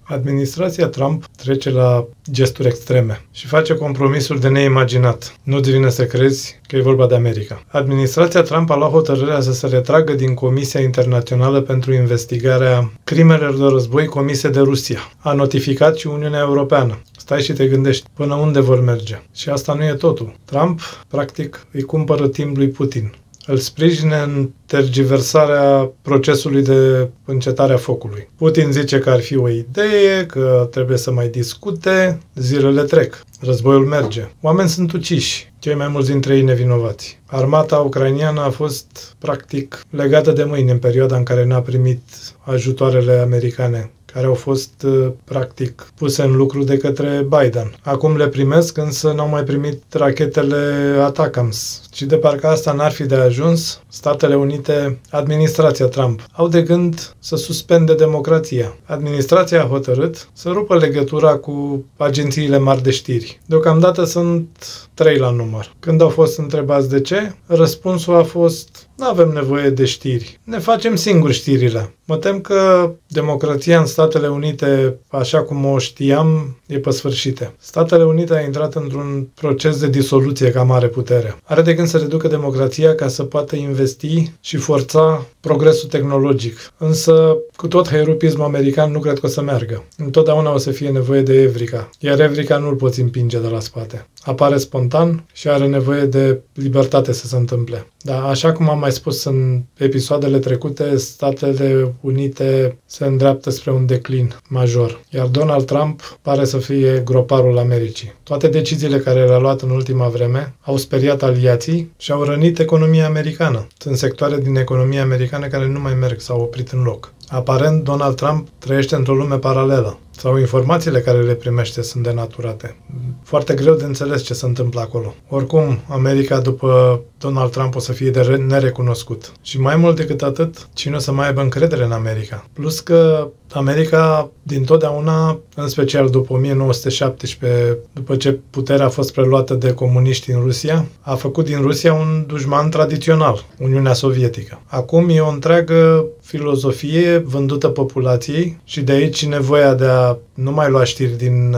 Administrația Trump trece la gesturi extreme și face compromisuri de neimaginat. Nu-ți vine să crezi că e vorba de America. Administrația Trump a luat hotărârea să se retragă din Comisia Internațională pentru investigarea crimelor de război comise de Rusia. A notificat și Uniunea Europeană. Stai și te gândești până unde vor merge. Și asta nu e totul. Trump, practic, îi cumpără timp lui Putin. Îl sprijine în tergiversarea procesului de încetare a focului. Putin zice că ar fi o idee, că trebuie să mai discute, zilele trec, războiul merge. Oameni sunt uciși, cei mai mulți dintre ei nevinovați. Armata ucrainiană a fost, practic, legată de mâini în perioada în care n-a primit ajutoarele americane, care au fost, practic, puse în lucru de către Biden. Acum le primesc, însă n-au mai primit rachetele ATACMS. Și de parcă asta n-ar fi de ajuns, Statele Unite, administrația Trump, au de gând să suspende democrația. Administrația a hotărât să rupă legătura cu agențiile mari de știri. Deocamdată sunt 3 la număr. Când au fost întrebați de ce, răspunsul a fost: nu avem nevoie de știri. Ne facem singuri știrile. Mă tem că democrația în Statele Unite, așa cum o știam, e pe sfârșite. Statele Unite a intrat într-un proces de disoluție ca mare putere. Are de gând să reducă democrația ca să poată investi și forța progresul tehnologic. Însă, cu tot hăierupismul american, nu cred că o să meargă. Întotdeauna o să fie nevoie de Evrica, iar Evrica nu îl poți împinge de la spate. Apare spontan și are nevoie de libertate să se întâmple. Dar, așa cum am mai spus în episoadele trecute, Statele Unite se îndreaptă spre un declin major, iar Donald Trump pare să fie groparul Americii. Toate deciziile care le-a luat în ultima vreme au speriat aliații și au rănit economia americană. Sunt sectoare din economia americană care nu mai merg, s-au oprit în loc. Aparent, Donald Trump trăiește într-o lume paralelă sau informațiile care le primește sunt denaturate. Foarte greu de înțeles ce se întâmplă acolo. Oricum, America după Donald Trump o să fie de nerecunoscut. Și mai mult decât atât, cine o să mai aibă încredere în America? Plus că America, dintotdeauna, în special după 1917, după ce puterea a fost preluată de comuniști în Rusia, a făcut din Rusia un dușman tradițional, Uniunea Sovietică. Acum e o întreagă filozofie vândută populației și de aici nevoia de a nu mai lua știri din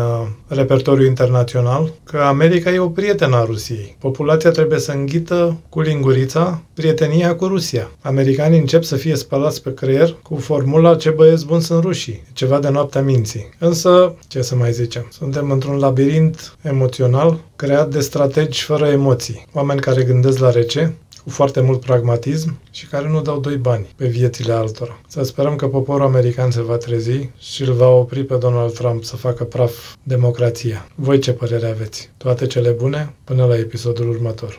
repertoriul internațional, că America e o prietenă a Rusiei. Populația trebuie să înghită cu lingurița prietenia cu Rusia. Americanii încep să fie spălați pe creier cu formula "ce băieți buni sunt rușii", ceva de noaptea minții. Însă, ce să mai zicem, suntem într-un labirint emoțional creat de strategi fără emoții, oameni care gândesc la rece, cu foarte mult pragmatism și care nu dau doi bani pe viețile altora. Să sperăm că poporul american se va trezi și îl va opri pe Donald Trump să facă praf democrația. Voi ce părere aveți? Toate cele bune, până la episodul următor.